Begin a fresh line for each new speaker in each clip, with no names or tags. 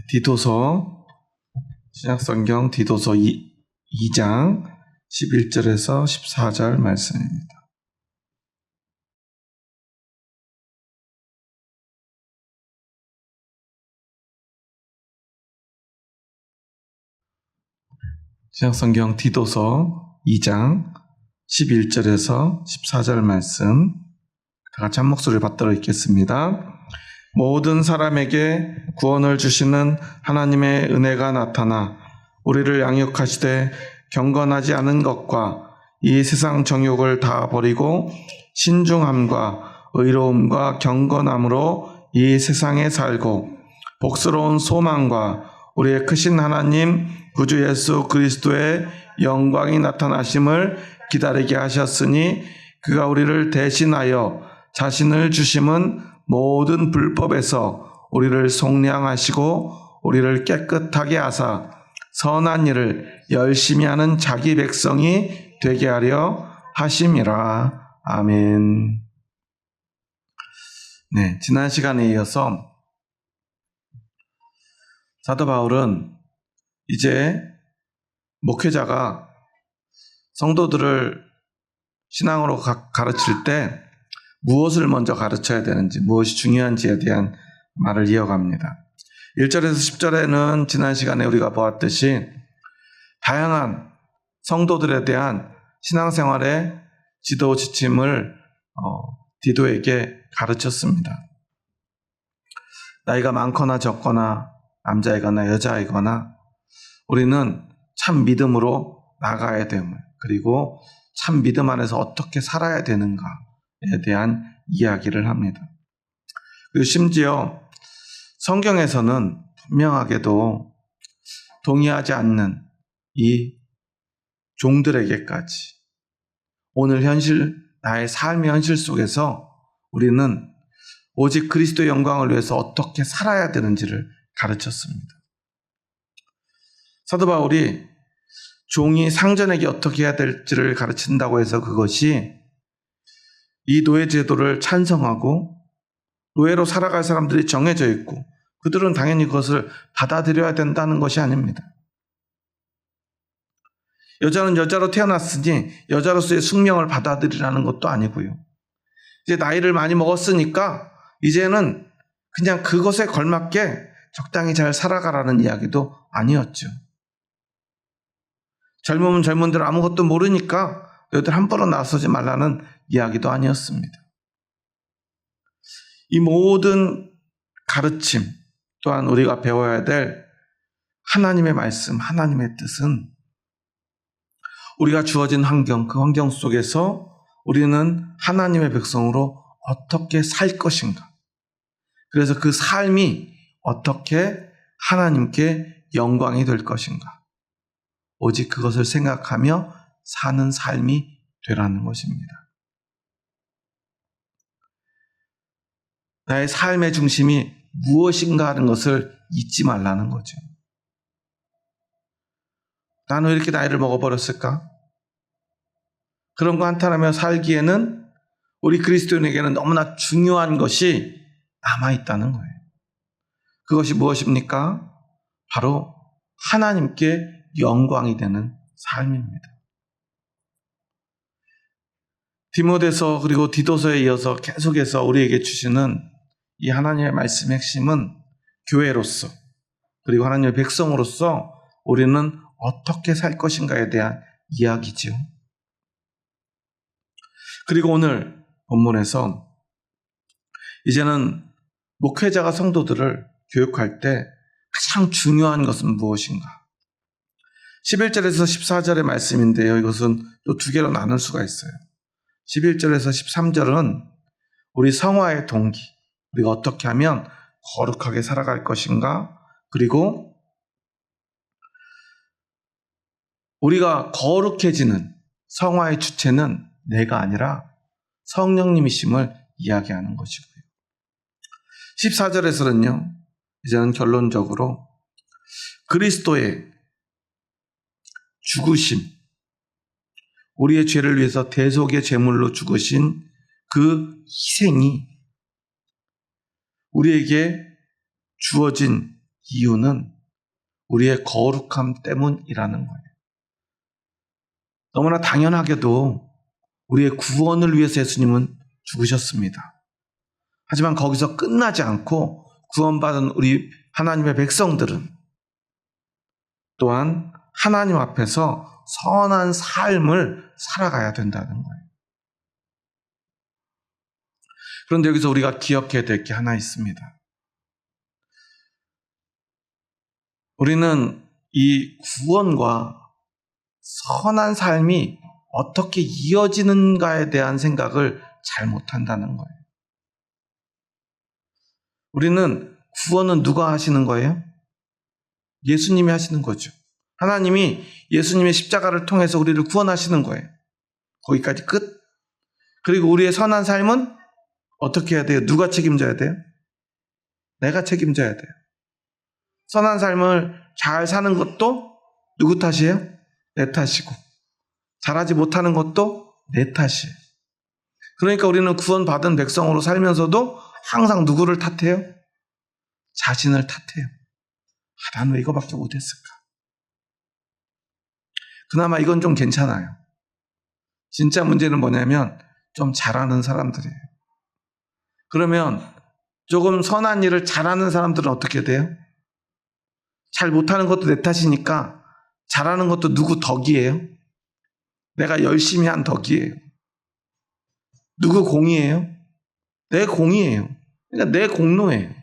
디도서 신약성경 디도서 2장 11절에서 14절 말씀입니다. 신약성경 디도서 2장 11절에서 14절 말씀 다 같이 한 목소리를 받들어 읽겠습니다. 모든 사람에게 구원을 주시는 하나님의 은혜가 나타나 우리를 양육하시되 경건하지 않은 것과 이 세상 정욕을 다 버리고 신중함과 의로움과 경건함으로 이 세상에 살고 복스러운 소망과 우리의 크신 하나님 구주 예수 그리스도의 영광이 나타나심을 기다리게 하셨으니 그가 우리를 대신하여 자신을 주심은 모든 불법에서 우리를 속량하시고 우리를 깨끗하게 하사 선한 일을 열심히 하는 자기 백성이 되게 하려 하심이라. 아멘. 네, 지난 시간에 이어서 사도 바울은 이제 목회자가 성도들을 신앙으로 가르칠 때 무엇을 먼저 가르쳐야 되는지, 무엇이 중요한지에 대한 말을 이어갑니다. 1절에서 10절에는 지난 시간에 우리가 보았듯이 다양한 성도들에 대한 신앙생활의 지도 지침을 디도에게 가르쳤습니다. 나이가 많거나 적거나 남자이거나 여자이거나 우리는 참 믿음으로 나가야 됨을, 그리고 참 믿음 안에서 어떻게 살아야 되는가에 대한 이야기를 합니다. 그리고 심지어 성경에서는 분명하게도 동의하지 않는 이 종들에게까지 오늘 현실, 나의 삶의 현실 속에서 우리는 오직 그리스도의 영광을 위해서 어떻게 살아야 되는지를 가르쳤습니다. 사도 바울이 종이 상전에게 어떻게 해야 될지를 가르친다고 해서 그것이 이 노예 제도를 찬성하고 노예로 살아갈 사람들이 정해져 있고 그들은 당연히 그것을 받아들여야 된다는 것이 아닙니다. 여자는 여자로 태어났으니 여자로서의 숙명을 받아들이라는 것도 아니고요. 이제 나이를 많이 먹었으니까 이제는 그냥 그것에 걸맞게 적당히 잘 살아가라는 이야기도 아니었죠. 젊으면 젊은 대로 아무것도 모르니까 너희들 함부로 나서지 말라는 이야기도 아니었습니다. 이 모든 가르침 또한 우리가 배워야 될 하나님의 말씀, 하나님의 뜻은 우리가 주어진 환경, 그 환경 속에서 우리는 하나님의 백성으로 어떻게 살 것인가. 그래서 그 삶이 어떻게 하나님께 영광이 될 것인가. 오직 그것을 생각하며 사는 삶이 되라는 것입니다. 나의 삶의 중심이 무엇인가 하는 것을 잊지 말라는 거죠. 나는 왜 이렇게 나이를 먹어버렸을까? 그런 거 한탄하며 살기에는 우리 그리스도인에게는 너무나 중요한 것이 남아있다는 거예요. 그것이 무엇입니까? 바로 하나님께 영광이 되는 삶입니다. 디모데서 그리고 디도서에 이어서 계속해서 우리에게 주시는 이 하나님의 말씀의 핵심은 교회로서 그리고 하나님의 백성으로서 우리는 어떻게 살 것인가에 대한 이야기지요. 그리고 오늘 본문에서 이제는 목회자가 성도들을 교육할 때 가장 중요한 것은 무엇인가? 11절에서 14절의 말씀인데요. 이것은 또 두 개로 나눌 수가 있어요. 11절에서 13절은 우리 성화의 동기, 우리가 어떻게 하면 거룩하게 살아갈 것인가, 그리고 우리가 거룩해지는 성화의 주체는 내가 아니라 성령님이심을 이야기하는 것이고요. 14절에서는요, 이제는 결론적으로 그리스도의 죽으심, 우리의 죄를 위해서 대속의 제물로 죽으신 그 희생이 우리에게 주어진 이유는 우리의 거룩함 때문이라는 거예요. 너무나 당연하게도 우리의 구원을 위해서 예수님은 죽으셨습니다. 하지만 거기서 끝나지 않고 구원받은 우리 하나님의 백성들은 또한 하나님 앞에서 선한 삶을 살아가야 된다는 거예요. 그런데 여기서 우리가 기억해야 될 게 하나 있습니다. 우리는 이 구원과 선한 삶이 어떻게 이어지는가에 대한 생각을 잘 못한다는 거예요. 우리는 구원은 누가 하시는 거예요? 예수님이 하시는 거죠. 하나님이 예수님의 십자가를 통해서 우리를 구원하시는 거예요. 거기까지 끝. 그리고 우리의 선한 삶은 어떻게 해야 돼요? 누가 책임져야 돼요? 내가 책임져야 돼요. 선한 삶을 잘 사는 것도 누구 탓이에요? 내 탓이고, 잘하지 못하는 것도 내 탓이에요. 그러니까 우리는 구원받은 백성으로 살면서도 항상 누구를 탓해요? 자신을 탓해요. 나는 왜 이거밖에 못했을까? 그나마 이건 좀 괜찮아요. 진짜 문제는 뭐냐면 좀 잘하는 사람들이에요. 그러면 조금 선한 일을 잘하는 사람들은 어떻게 돼요? 잘 못하는 것도 내 탓이니까 잘하는 것도 누구 덕이에요? 내가 열심히 한 덕이에요. 누구 공이에요? 내 공이에요. 그러니까 내 공로예요.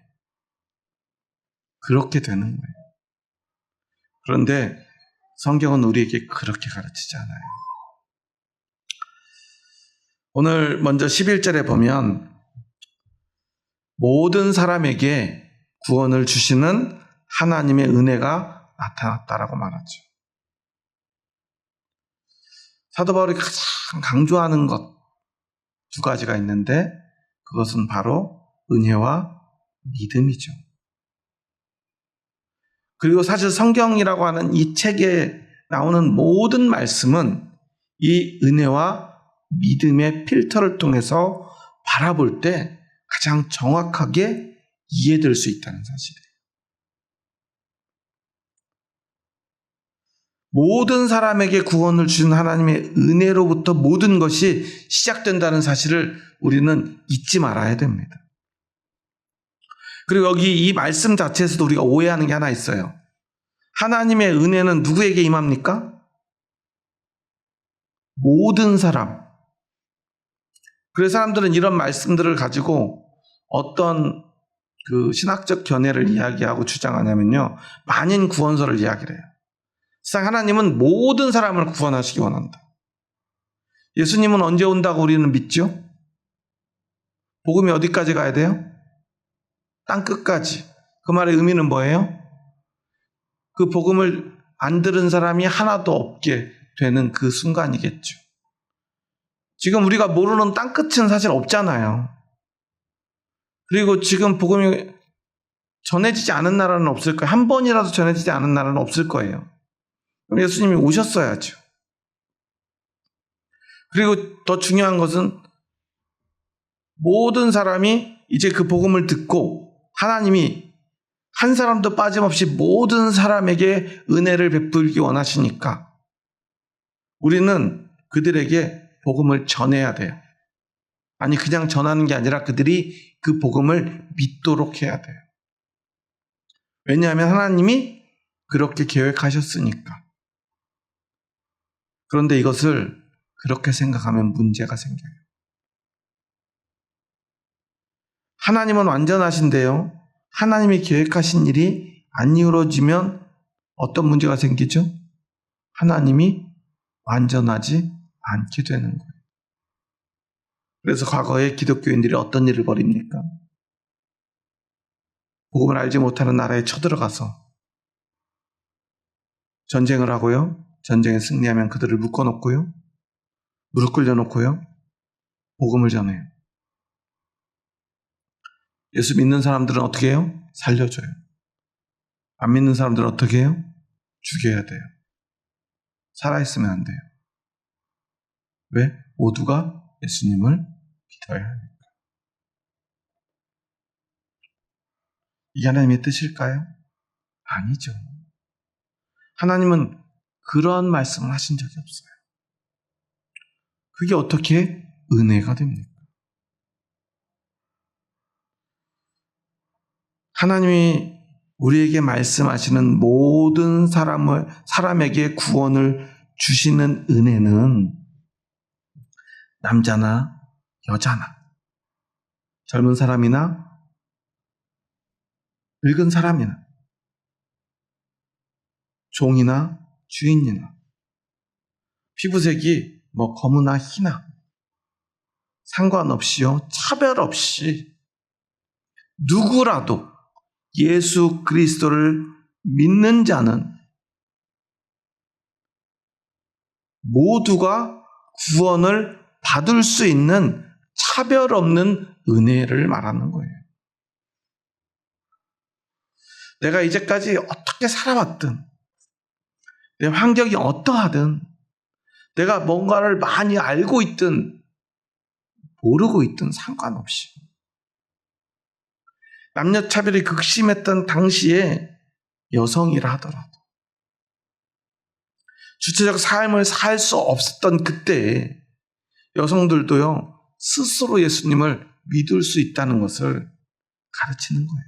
그렇게 되는 거예요. 그런데 성경은 우리에게 그렇게 가르치지 않아요. 오늘 먼저 11절에 보면 모든 사람에게 구원을 주시는 하나님의 은혜가 나타났다라고 말하죠. 사도 바울이 가장 강조하는 것 두 가지가 있는데 그것은 바로 은혜와 믿음이죠. 그리고 사실 성경이라고 하는 이 책에 나오는 모든 말씀은 이 은혜와 믿음의 필터를 통해서 바라볼 때 가장 정확하게 이해될 수 있다는 사실이에요. 모든 사람에게 구원을 주신 하나님의 은혜로부터 모든 것이 시작된다는 사실을 우리는 잊지 말아야 됩니다. 그리고 여기 이 말씀 자체에서도 우리가 오해하는 게 하나 있어요. 하나님의 은혜는 누구에게 임합니까? 모든 사람. 그래서 사람들은 이런 말씀들을 가지고 어떤 그 신학적 견해를 이야기하고 주장하냐면요. 만인 구원설을 이야기를 해요. 세상 하나님은 모든 사람을 구원하시기 원한다. 예수님은 언제 온다고 우리는 믿죠? 복음이 어디까지 가야 돼요? 땅 끝까지. 그 말의 의미는 뭐예요? 그 복음을 안 들은 사람이 하나도 없게 되는 그 순간이겠죠. 지금 우리가 모르는 땅 끝은 사실 없잖아요. 그리고 지금 복음이 전해지지 않은 나라는 없을 거예요. 한 번이라도 전해지지 않은 나라는 없을 거예요. 그럼 예수님이 오셨어야죠. 그리고 더 중요한 것은 모든 사람이 이제 그 복음을 듣고 하나님이 한 사람도 빠짐없이 모든 사람에게 은혜를 베풀기 원하시니까 우리는 그들에게 복음을 전해야 돼요. 아니 그냥 전하는 게 아니라 그들이 그 복음을 믿도록 해야 돼요. 왜냐하면 하나님이 그렇게 계획하셨으니까. 그런데 이것을 그렇게 생각하면 문제가 생겨요. 하나님은 완전하신데요. 하나님이 계획하신 일이 안 이루어지면 어떤 문제가 생기죠? 하나님이 완전하지 않게 되는 거예요. 그래서 과거에 기독교인들이 어떤 일을 벌입니까? 복음을 알지 못하는 나라에 쳐들어가서 전쟁을 하고요. 전쟁에 승리하면 그들을 묶어놓고요. 무릎 꿇려놓고요. 복음을 전해요. 예수 믿는 사람들은 어떻게 해요? 살려줘요. 안 믿는 사람들은 어떻게 해요? 죽여야 돼요. 살아있으면 안 돼요. 왜? 모두가 예수님을 믿어야 하니까. 이게 하나님의 뜻일까요? 아니죠. 하나님은 그런 말씀을 하신 적이 없어요. 그게 어떻게 은혜가 됩니까? 하나님이 우리에게 말씀하시는 모든 사람에게 구원을 주시는 은혜는 남자나 여자나 젊은 사람이나 늙은 사람이나 종이나 주인이나 피부색이 검으나 희나 상관없이요, 차별 없이 누구라도 예수 그리스도를 믿는 자는 모두가 구원을 받을 수 있는 차별 없는 은혜를 말하는 거예요. 내가 이제까지 어떻게 살아왔든, 내 환경이 어떠하든, 내가 뭔가를 많이 알고 있든 모르고 있든 상관없이, 남녀차별이 극심했던 당시에 여성이라 하더라도, 주체적 삶을 살 수 없었던 그때에 여성들도요, 스스로 예수님을 믿을 수 있다는 것을 가르치는 거예요.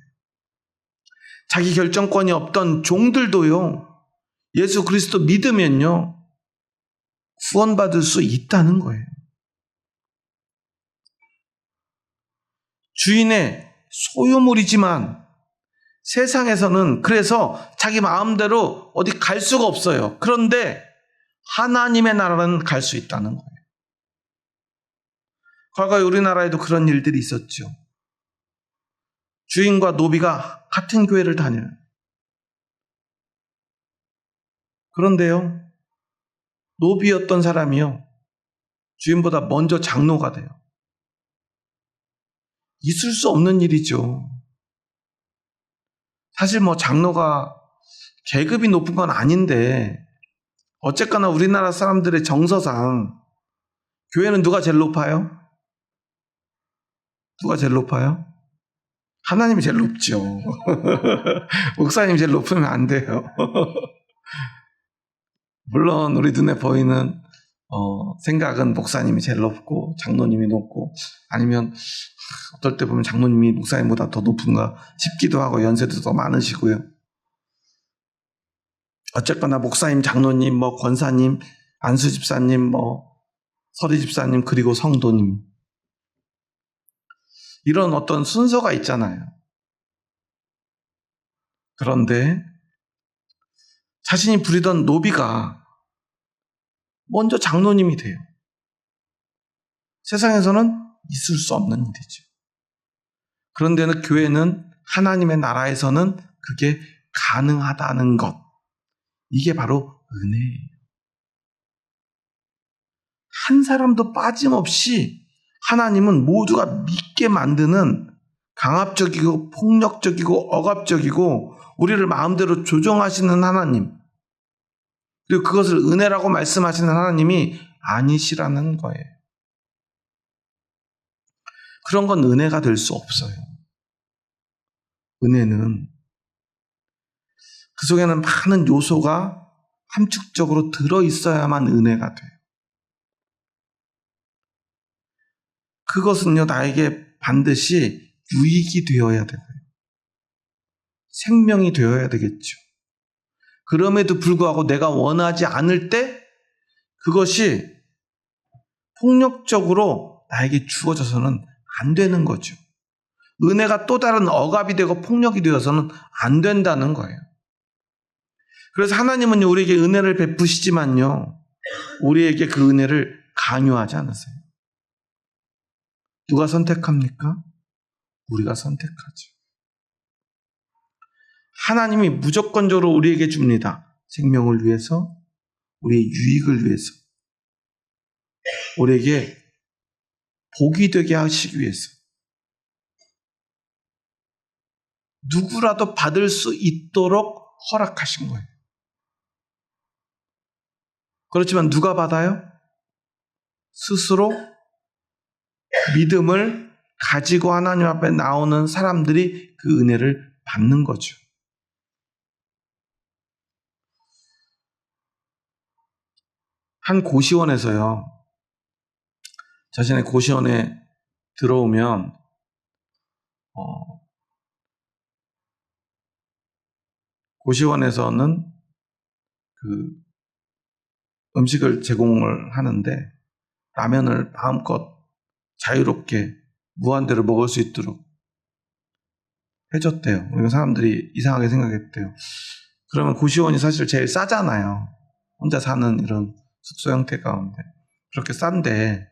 자기 결정권이 없던 종들도요, 예수 그리스도 믿으면요, 구원받을 수 있다는 거예요. 주인의 소유물이지만 세상에서는 그래서 자기 마음대로 어디 갈 수가 없어요. 그런데 하나님의 나라는 갈 수 있다는 거예요. 과거에 우리나라에도 그런 일들이 있었죠. 주인과 노비가 같은 교회를 다녀요. 그런데요, 노비였던 사람이요, 주인보다 먼저 장로가 돼요. 있을 수 없는 일이죠. 사실 장로가 계급이 높은 건 아닌데, 어쨌거나 우리나라 사람들의 정서상 교회는 누가 제일 높아요? 누가 제일 높아요? 하나님이 제일 높죠. 목사님이 제일 높으면 안 돼요. 물론 우리 눈에 보이는 생각은 목사님이 제일 높고 장로님이 높고, 아니면 어떨 때 보면 장로님이 목사님보다 더 높은가 싶기도 하고, 연세도 더 많으시고요. 어쨌거나 목사님, 장로님, 권사님, 안수 집사님, 서리 집사님, 그리고 성도님, 이런 어떤 순서가 있잖아요. 그런데 자신이 부리던 노비가 먼저 장로님이 돼요. 세상에서는 있을 수 없는 일이죠. 그런데는 교회는, 하나님의 나라에서는 그게 가능하다는 것, 이게 바로 은혜예요. 한 사람도 빠짐없이 하나님은 모두가 믿게 만드는 강압적이고 폭력적이고 억압적이고 우리를 마음대로 조종하시는 하나님, 그리고 그것을 은혜라고 말씀하시는 하나님이 아니시라는 거예요. 그런 건 은혜가 될 수 없어요. 은혜는 그 속에는 많은 요소가 함축적으로 들어있어야만 은혜가 돼요. 그것은요, 나에게 반드시 유익이 되어야 되고요, 생명이 되어야 되겠죠. 그럼에도 불구하고 내가 원하지 않을 때 그것이 폭력적으로 나에게 주어져서는 안 되는 거죠. 은혜가 또 다른 억압이 되고 폭력이 되어서는 안 된다는 거예요. 그래서 하나님은 우리에게 은혜를 베푸시지만요, 우리에게 그 은혜를 강요하지 않으세요. 누가 선택합니까? 우리가 선택하죠. 하나님이 무조건적으로 우리에게 줍니다. 생명을 위해서, 우리의 유익을 위해서, 우리에게 복이 되게 하시기 위해서, 누구라도 받을 수 있도록 허락하신 거예요. 그렇지만 누가 받아요? 스스로 믿음을 가지고 하나님 앞에 나오는 사람들이 그 은혜를 받는 거죠. 한 고시원에서요, 자신의 고시원에 들어오면 고시원에서는 그 음식을 제공을 하는데 라면을 마음껏 자유롭게 무한대로 먹을 수 있도록 해줬대요. 그러니까 사람들이 이상하게 생각했대요. 그러면 고시원이 사실 제일 싸잖아요. 혼자 사는 이런 숙소 형태 가운데. 그렇게 싼데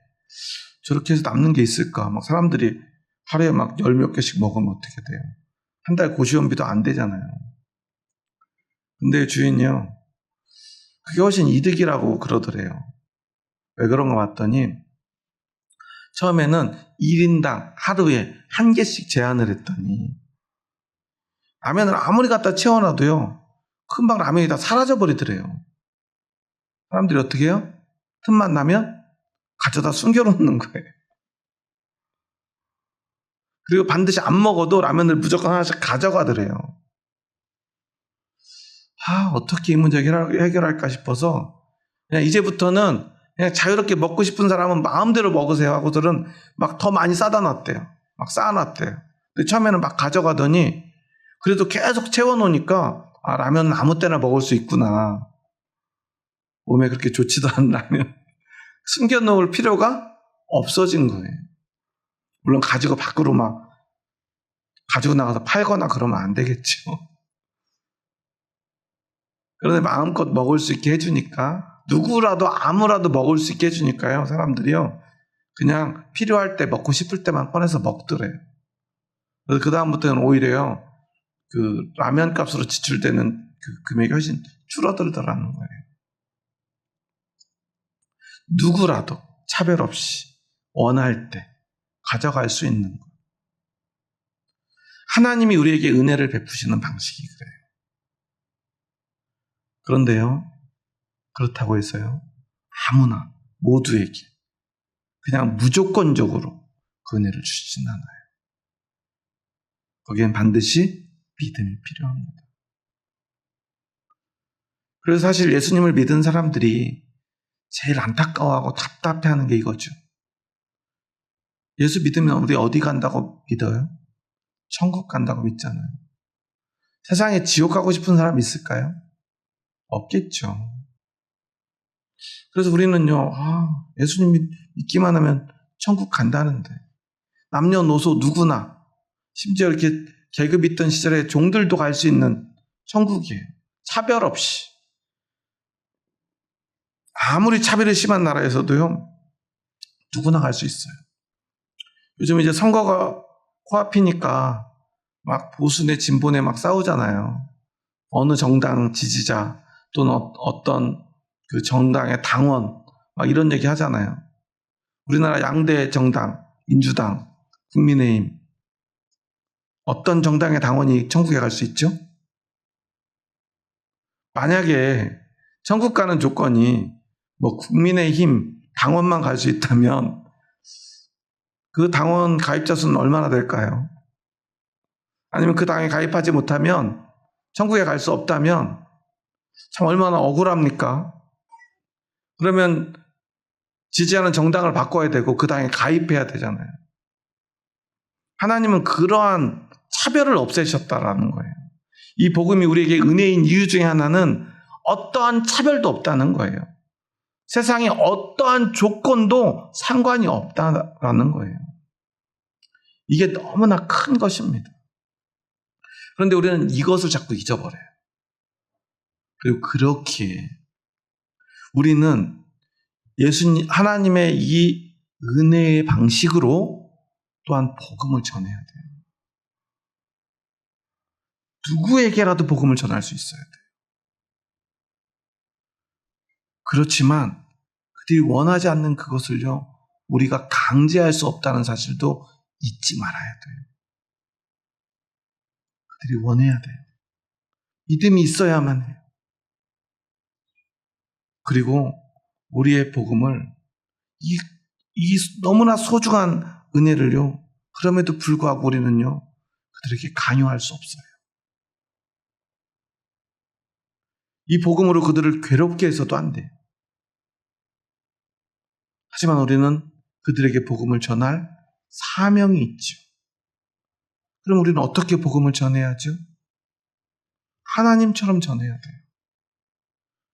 저렇게 해서 남는 게 있을까? 막 사람들이 하루에 막 10몇 개씩 먹으면 어떻게 돼요? 한 달 고시원비도 안 되잖아요. 근데 주인이요, 그게 훨씬 이득이라고 그러더래요. 왜 그런가 봤더니 처음에는 1인당 하루에 1개씩 제한을 했더니 라면을 아무리 갖다 채워놔도요, 금방 라면이 다 사라져버리더래요. 사람들이 어떻게 해요? 틈만 나면 가져다 숨겨놓는 거예요. 그리고 반드시 안 먹어도 라면을 무조건 하나씩 가져가더래요. 어떻게 이 문제 해결할까 싶어서 그냥 이제부터는 그냥 자유롭게 먹고 싶은 사람은 마음대로 먹으세요 하고들은 막 더 많이 싸다 놨대요. 막 쌓아놨대요. 근데 처음에는 막 가져가더니 그래도 계속 채워놓으니까 라면은 아무 때나 먹을 수 있구나. 몸에 그렇게 좋지도 않은 라면 숨겨놓을 필요가 없어진 거예요. 물론 가지고 밖으로 막 가지고 나가서 팔거나 그러면 안 되겠죠. 그런데 마음껏 먹을 수 있게 해주니까, 누구라도 아무라도 먹을 수 있게 해주니까요, 사람들이요, 그냥 필요할 때 먹고 싶을 때만 꺼내서 먹더래요. 그래서 그다음부터는 오히려요, 그 라면 값으로 지출되는 그 금액이 훨씬 줄어들더라는 거예요. 누구라도 차별 없이 원할 때 가져갈 수 있는 것. 하나님이 우리에게 은혜를 베푸시는 방식이 그래요. 그런데요, 그렇다고 해서요, 아무나 모두에게 그냥 무조건적으로 그 은혜를 주시진 않아요. 거기엔 반드시 믿음이 필요합니다. 그래서 사실 예수님을 믿은 사람들이 제일 안타까워하고 답답해하는 게 이거죠. 예수 믿으면 우리 어디 간다고 믿어요? 천국 간다고 믿잖아요. 세상에 지옥 가고 싶은 사람 있을까요? 없겠죠. 그래서 우리는요, 예수님 믿기만 하면 천국 간다는데, 남녀노소 누구나, 심지어 이렇게 계급 있던 시절에 종들도 갈 수 있는 천국이에요. 차별 없이. 아무리 차별이 심한 나라에서도요, 누구나 갈 수 있어요. 요즘 이제 선거가 코앞이니까 막 보수네 진보네 막 싸우잖아요. 어느 정당 지지자 또는 어떤 그 정당의 당원 막 이런 얘기 하잖아요. 우리나라 양대 정당, 민주당, 국민의힘, 어떤 정당의 당원이 천국에 갈 수 있죠? 만약에 천국 가는 조건이 뭐 국민의힘 당원만 갈 수 있다면 그 당원 가입자 수는 얼마나 될까요? 아니면 그 당에 가입하지 못하면 천국에 갈 수 없다면 참 얼마나 억울합니까? 그러면 지지하는 정당을 바꿔야 되고 그 당에 가입해야 되잖아요. 하나님은 그러한 차별을 없애셨다라는 거예요. 이 복음이 우리에게 은혜인 이유 중에 하나는 어떠한 차별도 없다는 거예요. 세상에 어떠한 조건도 상관이 없다라는 거예요. 이게 너무나 큰 것입니다. 그런데 우리는 이것을 자꾸 잊어버려요. 그리고 그렇게 우리는 하나님의 이 은혜의 방식으로 또한 복음을 전해야 돼요. 누구에게라도 복음을 전할 수 있어야 돼요. 그렇지만 그들이 원하지 않는 그것을요, 우리가 강제할 수 없다는 사실도 잊지 말아야 돼요. 그들이 원해야 돼요. 믿음이 있어야만 해요. 그리고 우리의 복음을 이 너무나 소중한 은혜를요, 그럼에도 불구하고 우리는요, 그들에게 강요할 수 없어요. 이 복음으로 그들을 괴롭게 해서도 안 돼요. 하지만 우리는 그들에게 복음을 전할 사명이 있죠. 그럼 우리는 어떻게 복음을 전해야죠? 하나님처럼 전해야 돼요.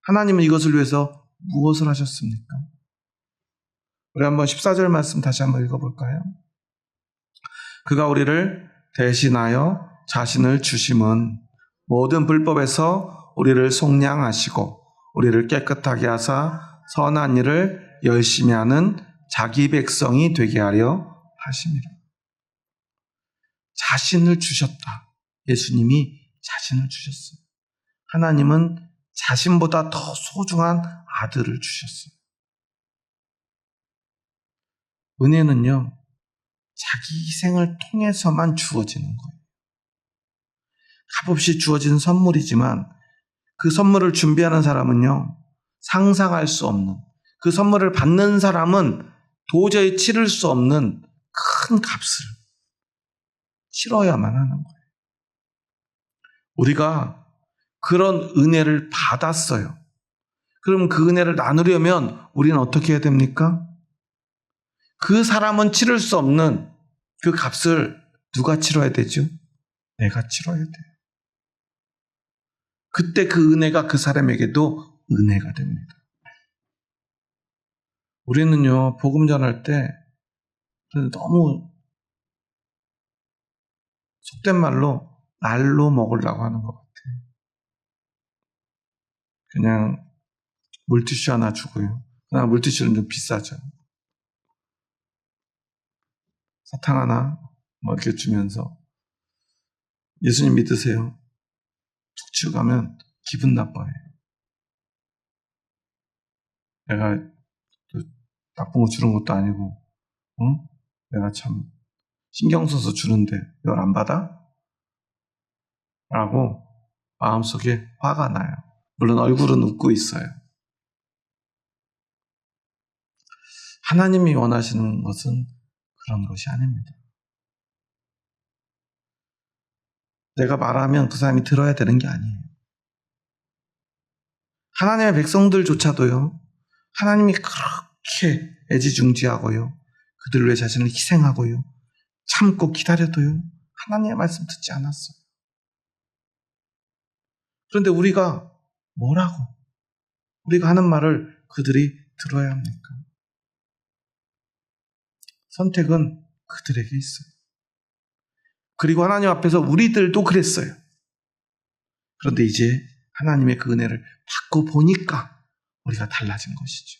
하나님은 이것을 위해서 무엇을 하셨습니까? 우리 한번 14절 말씀 다시 한번 읽어볼까요? 그가 우리를 대신하여 자신을 주심은 모든 불법에서 우리를 속량하시고 우리를 깨끗하게 하사 선한 일을 열심히 하는 자기 백성이 되게 하려 하심이라. 자신을 주셨다. 예수님이 자신을 주셨어요. 하나님은 자신보다 더 소중한 아들을 주셨어요. 은혜는요, 자기 희생을 통해서만 주어지는 거예요. 값없이 주어진 선물이지만 그 선물을 준비하는 사람은요, 상상할 수 없는, 그 선물을 받는 사람은 도저히 치를 수 없는 큰 값을 치러야만 하는 거예요. 우리가 그런 은혜를 받았어요. 그럼 그 은혜를 나누려면 우리는 어떻게 해야 됩니까? 그 사람은 치를 수 없는 그 값을 누가 치러야 되죠? 내가 치러야 돼요. 그때 그 은혜가 그 사람에게도 은혜가 됩니다. 우리는요, 복음 전할 때 너무 속된 말로 날로 먹으려고 하는 것 같아요. 그냥 물티슈 하나 주고요. 그냥 물티슈는 좀 비싸죠. 사탕 하나 뭐 이렇게 주면서 예수님 믿으세요. 툭 치고 가면 기분 나빠요. 내가 나쁜 거 주는 것도 아니고, 응? 내가 참 신경 써서 주는데 이걸 안 받아? 라고 마음속에 화가 나요. 물론 얼굴은 웃고 있어요. 하나님이 원하시는 것은 그런 것이 아닙니다. 내가 말하면 그 사람이 들어야 되는 게 아니에요. 하나님의 백성들조차도요, 하나님이 그렇게 애지중지하고요, 그들 위해 자신을 희생하고요, 참고 기다려도요, 하나님의 말씀 듣지 않았어요. 그런데 우리가 뭐라고? 우리가 하는 말을 그들이 들어야 합니까? 선택은 그들에게 있어요. 그리고 하나님 앞에서 우리들도 그랬어요. 그런데 이제 하나님의 그 은혜를 받고 보니까 우리가 달라진 것이죠.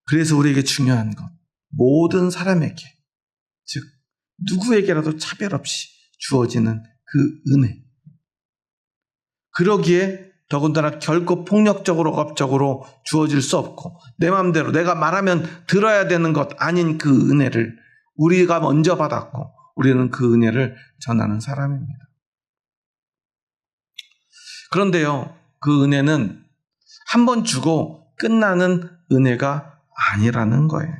그래서 우리에게 중요한 것, 모든 사람에게, 즉 누구에게라도 차별 없이 주어지는 그 은혜. 그러기에 더군다나 결코 폭력적으로 억압적으로 주어질 수 없고 내 마음대로 내가 말하면 들어야 되는 것 아닌 그 은혜를 우리가 먼저 받았고 우리는 그 은혜를 전하는 사람입니다. 그런데요, 그 은혜는 한 번 주고 끝나는 은혜가 아니라는 거예요.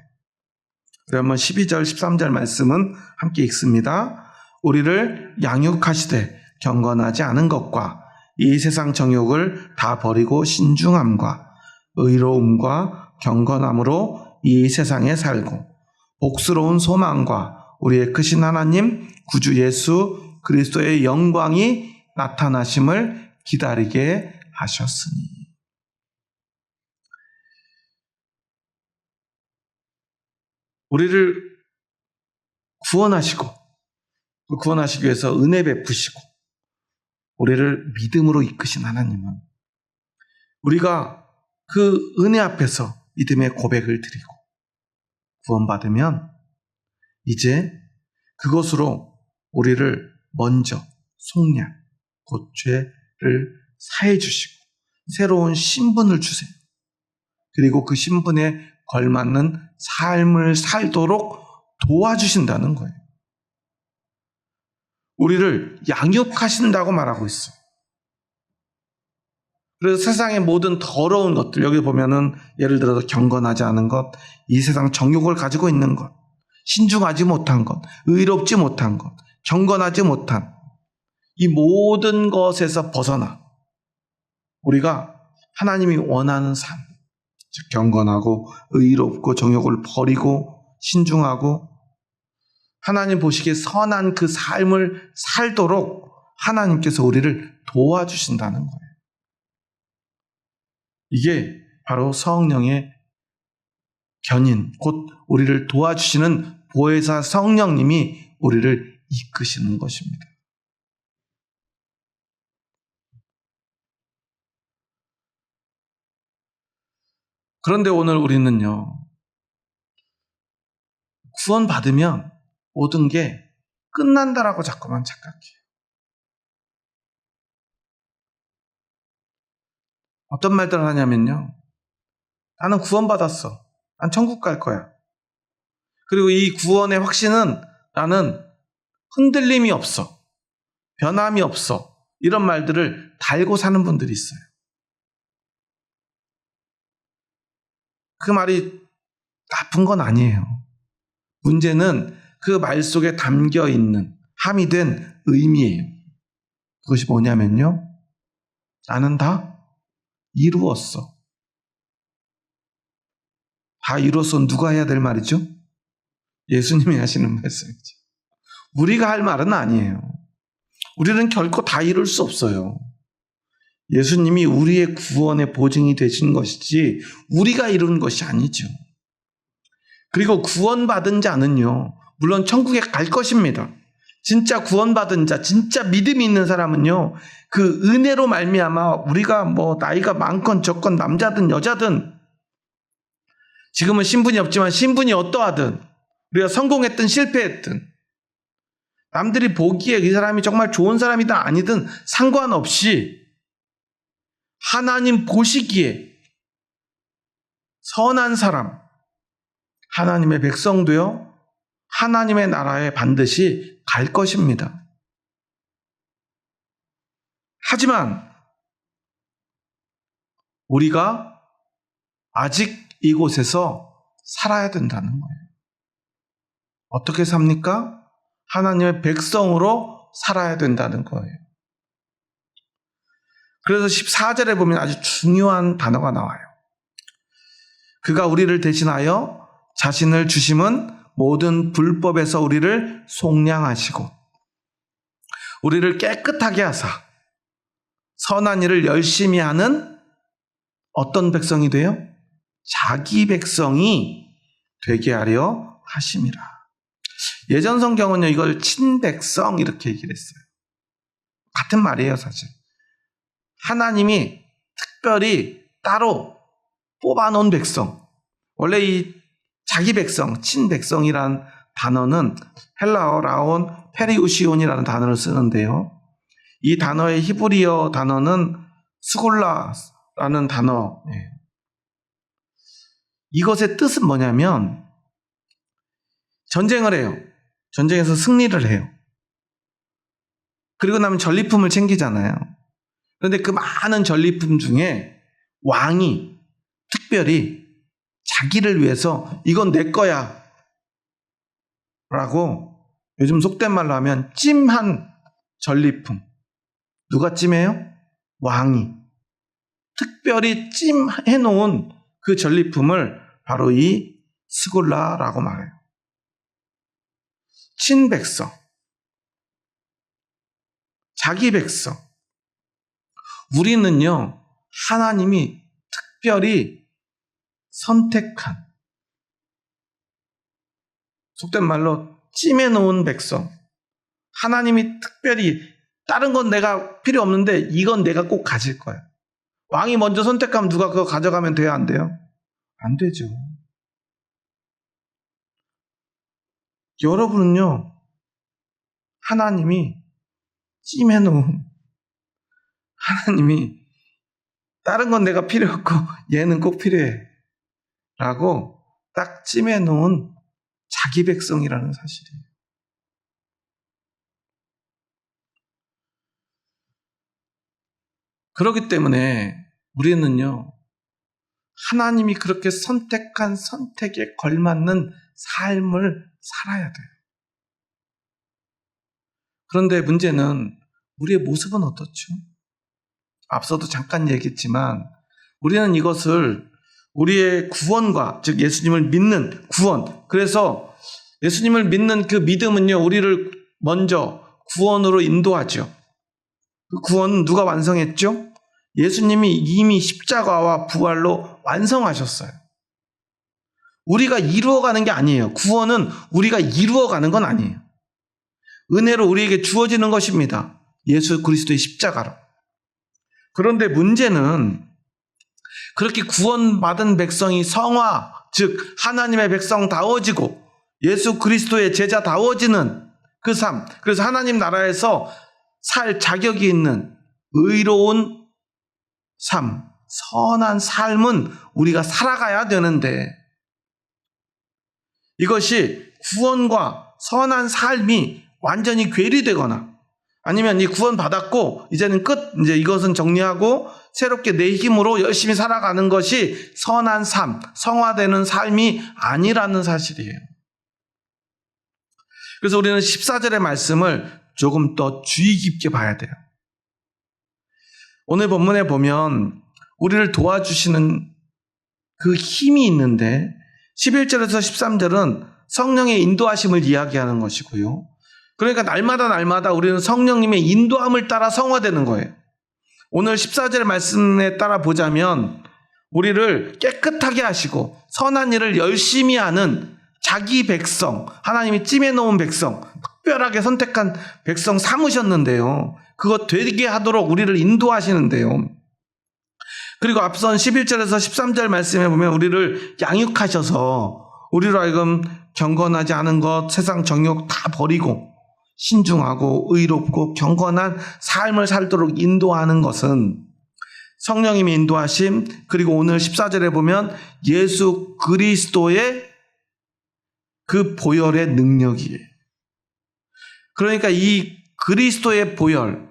그러면 12절, 13절 말씀은 함께 읽습니다. 우리를 양육하시되 경건하지 않은 것과 이 세상 정욕을 다 버리고 신중함과 의로움과 경건함으로 이 세상에 살고 복스러운 소망과 우리의 크신 하나님 구주 예수 그리스도의 영광이 나타나심을 기다리게 하셨으니. 우리를 구원하시고 구원하시기 위해서 은혜 베푸시고 우리를 믿음으로 이끄신 하나님은 우리가 그 은혜 앞에서 믿음의 고백을 드리고 구원받으면 이제 그것으로 우리를 먼저 속량, 곧 죄를 사해 주시고 새로운 신분을 주세요. 그리고 그 신분에 걸맞는 삶을 살도록 도와주신다는 거예요. 우리를 양육하신다고 말하고 있어요. 그래서 세상의 모든 더러운 것들, 여기 보면은 예를 들어서 경건하지 않은 것, 이 세상 정욕을 가지고 있는 것, 신중하지 못한 것, 의롭지 못한 것, 경건하지 못한 이 모든 것에서 벗어나 우리가 하나님이 원하는 삶, 즉 경건하고 의롭고 정욕을 버리고 신중하고 하나님 보시기에 선한 그 삶을 살도록 하나님께서 우리를 도와주신다는 거예요. 이게 바로 성령의 견인, 곧 우리를 도와주시는 보혜사 성령님이 우리를 이끄시는 것입니다. 그런데 오늘 우리는요, 구원받으면 모든 게 끝난다라고 자꾸만 착각해요. 어떤 말들을 하냐면요, 나는 구원받았어. 난 천국 갈 거야. 그리고 이 구원의 확신은 나는 흔들림이 없어. 변함이 없어. 이런 말들을 달고 사는 분들이 있어요. 그 말이 나쁜 건 아니에요. 문제는 그 말 속에 담겨 있는 함의된 의미예요. 그것이 뭐냐면요, 나는 다 이루었어. 다 이루었어. 누가 해야 될 말이죠? 예수님이 하시는 말씀이죠. 우리가 할 말은 아니에요. 우리는 결코 다 이룰 수 없어요. 예수님이 우리의 구원의 보증이 되신 것이지 우리가 이룬 것이 아니죠. 그리고 구원받은 자는요, 물론 천국에 갈 것입니다. 진짜 구원받은 자, 진짜 믿음이 있는 사람은요, 그 은혜로 말미암아 우리가 뭐 나이가 많건 적건 남자든 여자든, 지금은 신분이 없지만 신분이 어떠하든, 우리가 성공했든 실패했든, 남들이 보기에 이 사람이 정말 좋은 사람이든 아니든 상관없이 하나님 보시기에 선한 사람, 하나님의 백성 되어 하나님의 나라에 반드시 갈 것입니다. 하지만 우리가 아직 이곳에서 살아야 된다는 거예요. 어떻게 삽니까? 하나님의 백성으로 살아야 된다는 거예요. 그래서 14절에 보면 아주 중요한 단어가 나와요. 그가 우리를 대신하여 자신을 주심은 모든 불법에서 우리를 속량하시고 우리를 깨끗하게 하사 선한 일을 열심히 하는 어떤 백성이 돼요? 자기 백성이 되게 하려 하심이라. 예전 성경은요, 이걸 친백성 이렇게 얘기를 했어요. 같은 말이에요, 사실. 하나님이 특별히 따로 뽑아놓은 백성. 원래 이 자기 백성, 친백성이란 단어는 헬라어 라온 페리우시온이라는 단어를 쓰는데요. 이 단어의 히브리어 단어는 스골라라는 단어예요. 이것의 뜻은 뭐냐면 전쟁을 해요. 전쟁에서 승리를 해요. 그리고 나면 전리품을 챙기잖아요. 그런데 그 많은 전리품 중에 왕이 특별히 자기를 위해서 이건 내 거야 라고, 요즘 속된 말로 하면 찜한 전리품. 누가 찜해요? 왕이 특별히 찜해 놓은 그 전리품을 바로 이 스골라라고 말해요. 친백성, 자기 백성. 우리는요, 하나님이 특별히 선택한, 속된 말로 찜해 놓은 백성. 하나님이 특별히, 다른 건 내가 필요 없는데 이건 내가 꼭 가질 거야. 왕이 먼저 선택하면 누가 그거 가져가면 돼요, 안 돼요? 안 되죠. 여러분은요, 하나님이 찜해 놓은, 하나님이 다른 건 내가 필요 없고 얘는 꼭 필요해 라고 딱 찜해 놓은 자기 백성이라는 사실이에요. 그렇기 때문에 우리는요, 하나님이 그렇게 선택한 선택에 걸맞는 삶을 살아야 돼요. 그런데 문제는 우리의 모습은 어떻죠? 앞서도 잠깐 얘기했지만 우리는 이것을 우리의 구원과, 즉 예수님을 믿는 구원, 그래서 예수님을 믿는 그 믿음은요, 우리를 먼저 구원으로 인도하죠. 그 구원은 누가 완성했죠? 예수님이 이미 십자가와 부활로 완성하셨어요. 우리가 이루어가는 게 아니에요. 구원은 우리가 이루어가는 건 아니에요. 은혜로 우리에게 주어지는 것입니다. 예수 그리스도의 십자가로. 그런데 문제는 그렇게 구원받은 백성이 성화, 즉 하나님의 백성다워지고 예수 그리스도의 제자다워지는 그 삶, 그래서 하나님 나라에서 살 자격이 있는 의로운 삶, 선한 삶은 우리가 살아가야 되는데, 이것이 구원과 선한 삶이 완전히 괴리되거나, 아니면 이 구원 받았고 이제는 끝, 이제 이것은 정리하고 새롭게 내 힘으로 열심히 살아가는 것이 선한 삶, 성화되는 삶이 아니라는 사실이에요. 그래서 우리는 14절의 말씀을 조금 더 주의 깊게 봐야 돼요. 오늘 본문에 보면 우리를 도와주시는 그 힘이 있는데 11절에서 13절은 성령의 인도하심을 이야기하는 것이고요. 그러니까 날마다 우리는 성령님의 인도함을 따라 성화되는 거예요. 오늘 14절의 말씀에 따라 보자면 우리를 깨끗하게 하시고 선한 일을 열심히 하는 자기 백성, 하나님이 찜해놓은 백성, 특별하게 선택한 백성 삼으셨는데요. 그거 되게 하도록 우리를 인도하시는데요. 그리고 앞선 11절에서 13절 말씀에 보면 우리를 양육하셔서 우리로 하여금 경건하지 않은 것, 세상 정욕 다 버리고 신중하고 의롭고 경건한 삶을 살도록 인도하는 것은 성령님이 인도하심, 그리고 오늘 14절에 보면 예수 그리스도의 그 보혈의 능력이에요. 그러니까 이 그리스도의 보혈,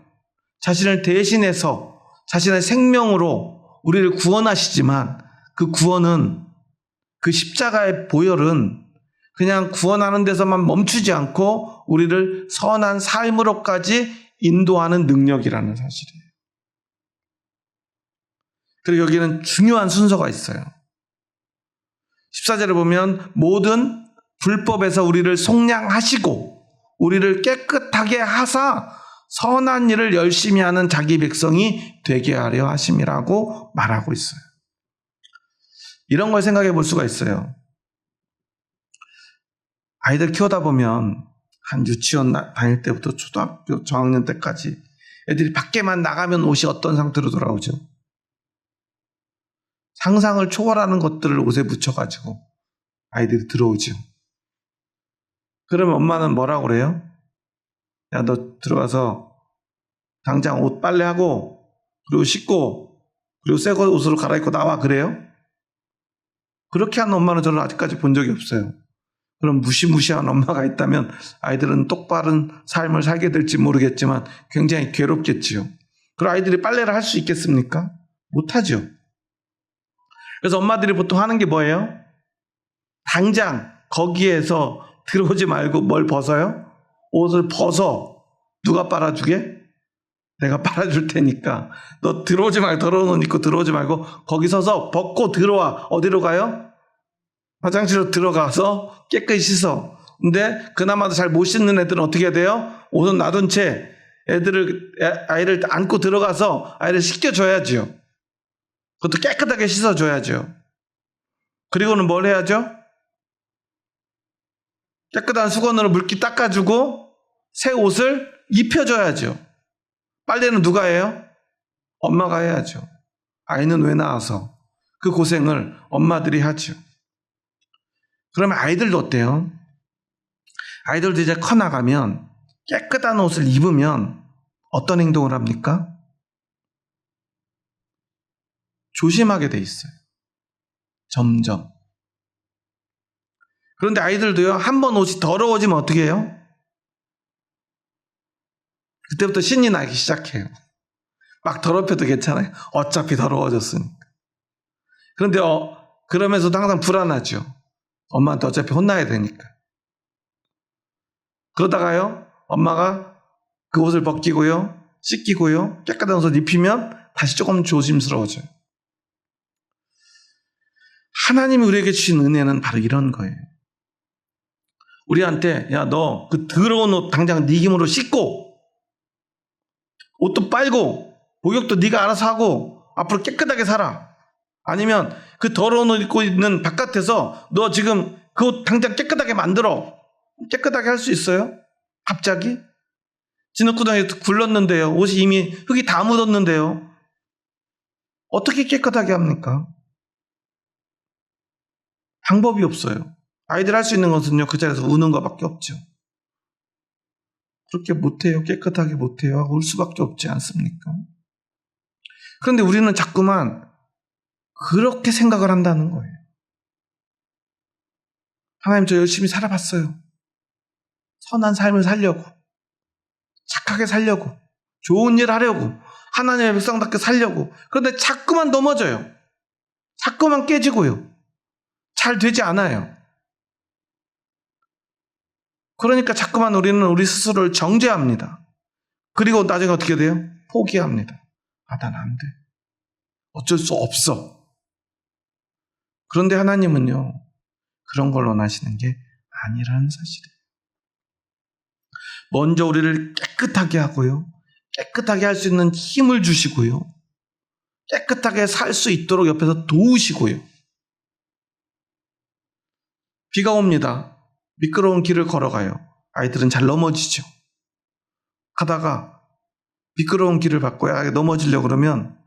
자신을 대신해서 자신의 생명으로 우리를 구원하시지만 그 구원은, 그 십자가의 보혈은 그냥 구원하는 데서만 멈추지 않고 우리를 선한 삶으로까지 인도하는 능력이라는 사실이에요. 그리고 여기는 중요한 순서가 있어요. 14절에 보면 모든 불법에서 우리를 속량하시고 우리를 깨끗하게 하사 선한 일을 열심히 하는 자기 백성이 되게 하려 하심이라고 말하고 있어요. 이런 걸 생각해 볼 수가 있어요. 아이들 키우다 보면 한 유치원 다닐 때부터 초등학교 저학년 때까지 애들이 밖에만 나가면 옷이 어떤 상태로 돌아오죠? 상상을 초월하는 것들을 옷에 붙여가지고 아이들이 들어오죠. 그러면 엄마는 뭐라고 그래요? 야, 너 들어가서 당장 옷 빨래하고 그리고 씻고 그리고 새 옷으로 갈아입고 나와, 그래요? 그렇게 하는 엄마는 저는 아직까지 본 적이 없어요. 그럼 무시무시한 엄마가 있다면 아이들은 똑바른 삶을 살게 될지 모르겠지만 굉장히 괴롭겠지요. 그럼 아이들이 빨래를 할 수 있겠습니까? 못하죠. 그래서 엄마들이 보통 하는 게 뭐예요? 당장 거기에서 들어오지 말고 뭘 벗어요? 옷을 벗어. 누가 빨아주게? 내가 빨아줄 테니까. 너 들어오지 말고, 더러운 옷 입고 들어오지 말고 거기 서서 벗고 들어와. 어디로 가요? 화장실로 들어가서 깨끗이 씻어. 근데 그나마도 잘 못 씻는 애들은 어떻게 해야 돼요? 옷은 놔둔 채 아이를 안고 들어가서 아이를 씻겨줘야죠. 그것도 깨끗하게 씻어줘야죠. 그리고는 뭘 해야죠? 깨끗한 수건으로 물기 닦아주고 새 옷을 입혀줘야죠. 빨래는 누가 해요? 엄마가 해야죠. 아이는 왜 나와서? 그 고생을 엄마들이 하죠. 그러면 아이들도 어때요? 아이들도 이제 커나가면 깨끗한 옷을 입으면 어떤 행동을 합니까? 조심하게 돼 있어요. 점점. 그런데 아이들도요, 한번 옷이 더러워지면 어떻게 해요? 그때부터 신이 나기 시작해요. 막 더럽혀도 괜찮아요. 어차피 더러워졌으니까. 그런데 그러면서도 항상 불안하죠. 엄마한테 어차피 혼나야 되니까. 그러다가요, 엄마가 그 옷을 벗기고요, 씻기고요, 깨끗한 옷을 입히면 다시 조금 조심스러워져요. 하나님이 우리에게 주신 은혜는 바로 이런 거예요. 우리한테 야, 너 그 더러운 옷 당장 네 힘으로 씻고 옷도 빨고 목욕도 네가 알아서 하고 앞으로 깨끗하게 살아. 아니면 그 더러운 옷 입고 있는 바깥에서 너 지금 그 옷 당장 깨끗하게 만들어. 깨끗하게 할 수 있어요? 갑자기? 진흙구덩이에 굴렀는데요. 옷이 이미 흙이 다 묻었는데요. 어떻게 깨끗하게 합니까? 방법이 없어요. 아이들 할 수 있는 것은요, 그 자리에서 우는 것밖에 없죠. 그렇게 못해요. 깨끗하게 못해요. 하고 울 수밖에 없지 않습니까? 그런데 우리는 자꾸만 그렇게 생각을 한다는 거예요. 하나님, 저 열심히 살아봤어요. 선한 삶을 살려고, 착하게 살려고, 좋은 일 하려고, 하나님의 백성답게 살려고. 그런데 자꾸만 넘어져요. 자꾸만 깨지고요. 잘 되지 않아요. 그러니까 자꾸만 우리는 우리 스스로를 정죄합니다. 그리고 나중에 어떻게 돼요? 포기합니다. 아, 난 안 돼. 어쩔 수 없어. 그런데 하나님은요, 그런 걸 원하시는 게 아니라는 사실이에요. 먼저 우리를 깨끗하게 하고요, 깨끗하게 할 수 있는 힘을 주시고요, 깨끗하게 살 수 있도록 옆에서 도우시고요. 비가 옵니다. 미끄러운 길을 걸어가요. 아이들은 잘 넘어지죠. 가다가 미끄러운 길을 밟고 넘어지려고 그러면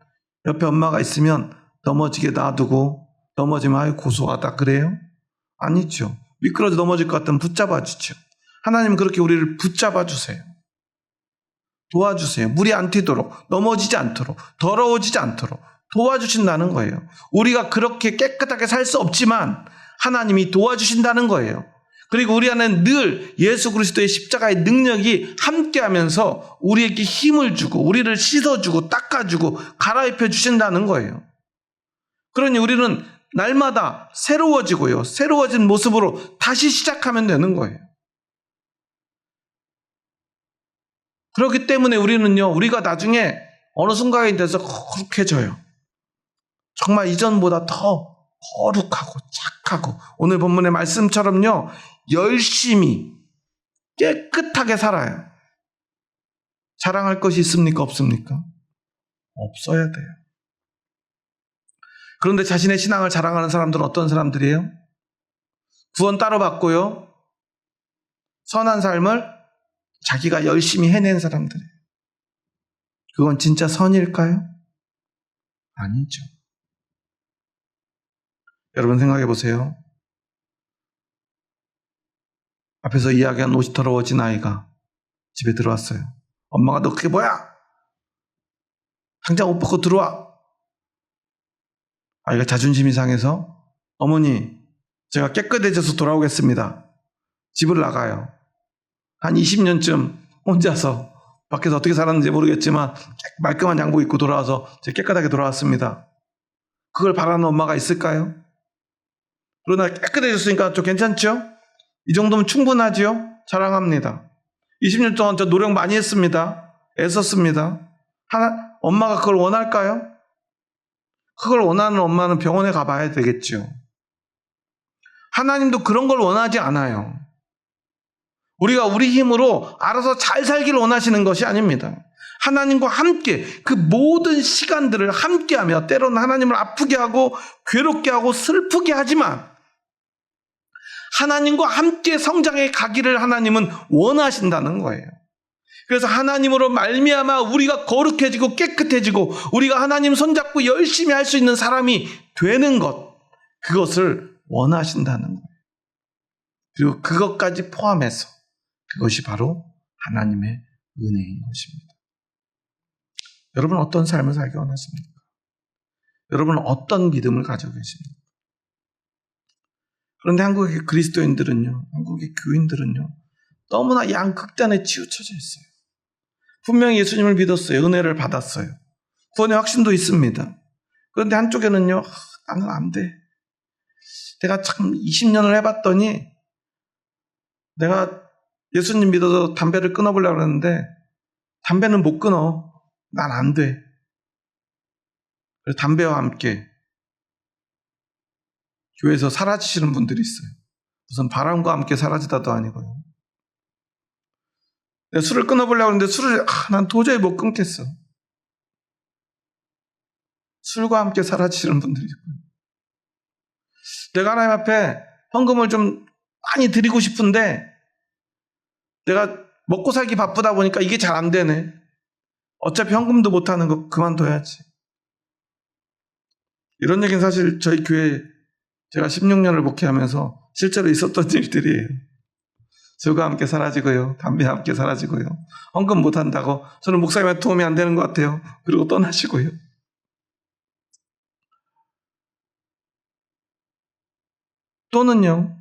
옆에 엄마가 있으면 넘어지게 놔두고 넘어지면 아유 고소하다 그래요? 아니죠. 미끄러져 넘어질 것 같으면 붙잡아 주죠. 하나님은 그렇게 우리를 붙잡아 주세요. 도와주세요. 물이 안 튀도록, 넘어지지 않도록, 더러워지지 않도록 도와주신다는 거예요. 우리가 그렇게 깨끗하게 살 수 없지만 하나님이 도와주신다는 거예요. 그리고 우리 안에는 늘 예수 그리스도의 십자가의 능력이 함께하면서 우리에게 힘을 주고 우리를 씻어주고 닦아주고 갈아입혀 주신다는 거예요. 그러니 우리는 날마다 새로워지고요. 새로워진 모습으로 다시 시작하면 되는 거예요. 그렇기 때문에 우리는요, 우리가 나중에 어느 순간에 돼서 거룩해져요. 정말 이전보다 더 거룩하고 착하고 오늘 본문의 말씀처럼요, 열심히 깨끗하게 살아요. 자랑할 것이 있습니까? 없습니까? 없어야 돼요. 그런데 자신의 신앙을 자랑하는 사람들은 어떤 사람들이에요? 구원 따로 받고요, 선한 삶을 자기가 열심히 해낸 사람들이에요. 그건 진짜 선일까요? 아니죠. 여러분 생각해 보세요. 앞에서 이야기한 옷이 더러워진 아이가 집에 들어왔어요. 엄마가 너 그게 뭐야? 당장 옷 벗고 들어와. 아이가 자존심이 상해서 어머니, 제가 깨끗해져서 돌아오겠습니다. 집을 나가요. 한 20년쯤 혼자서 밖에서 어떻게 살았는지 모르겠지만 말끔한 양복 입고 돌아와서 깨끗하게 돌아왔습니다. 그걸 바라는 엄마가 있을까요? 그러나 깨끗해졌으니까 좀 괜찮죠? 이 정도면 충분하지요? 자랑합니다. 20년 동안 저 노력 많이 했습니다. 애썼습니다. 엄마가 그걸 원할까요? 그걸 원하는 엄마는 병원에 가봐야 되겠죠. 하나님도 그런 걸 원하지 않아요. 우리가 우리 힘으로 알아서 잘 살기를 원하시는 것이 아닙니다. 하나님과 함께 그 모든 시간들을 함께하며 때로는 하나님을 아프게 하고 괴롭게 하고 슬프게 하지만 하나님과 함께 성장해 가기를 하나님은 원하신다는 거예요. 그래서 하나님으로 말미암아 우리가 거룩해지고 깨끗해지고 우리가 하나님 손잡고 열심히 할 수 있는 사람이 되는 것, 그것을 원하신다는 거예요. 그리고 그것까지 포함해서 그것이 바로 하나님의 은혜인 것입니다. 여러분 어떤 삶을 살기 원하십니까? 여러분은 어떤 믿음을 가지고 계십니까? 그런데 한국의 그리스도인들은요, 한국의 교인들은요, 너무나 양극단에 치우쳐져 있어요. 분명히 예수님을 믿었어요. 은혜를 받았어요. 구원의 확신도 있습니다. 그런데 한쪽에는요, 나는 안 돼. 내가 참 20년을 해봤더니 내가 예수님 믿어서 담배를 끊어보려고 했는데 담배는 못 끊어. 난 안 돼. 그래서 담배와 함께 교회에서 사라지시는 분들이 있어요. 무슨 바람과 함께 사라지다도 아니고요. 내가 술을 끊어보려고 하는데 난 도저히 못 끊겠어. 술과 함께 사라지시는 분들이 있고요. 내가 하나님 앞에 헌금을 좀 많이 드리고 싶은데 내가 먹고 살기 바쁘다 보니까 이게 잘 안 되네. 어차피 헌금도 못하는 거 그만둬야지. 이런 얘기는 사실 저희 교회 제가 16년을 목회하면서 실제로 있었던 일들이에요. 술과 함께 사라지고요. 담배와 함께 사라지고요. 헌금 못한다고 저는 목사님한테 도움이 안 되는 것 같아요. 그리고 떠나시고요. 또는요.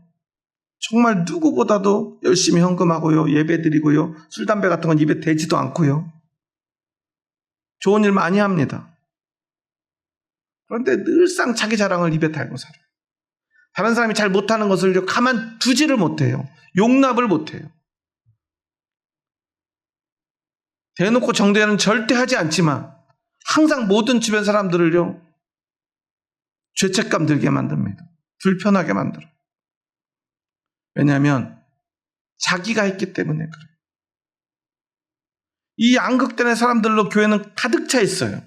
정말 누구보다도 열심히 헌금하고요. 예배드리고요. 술, 담배 같은 건 입에 대지도 않고요. 좋은 일 많이 합니다. 그런데 늘상 자기 자랑을 입에 달고 살아요. 다른 사람이 잘 못하는 것을 가만 두지를 못해요. 용납을 못해요. 대놓고 정죄는 절대 하지 않지만 항상 모든 주변 사람들을요. 죄책감 들게 만듭니다. 불편하게 만들어요. 왜냐하면 자기가 했기 때문에 그래요. 이 양극단의 사람들로 교회는 가득 차 있어요.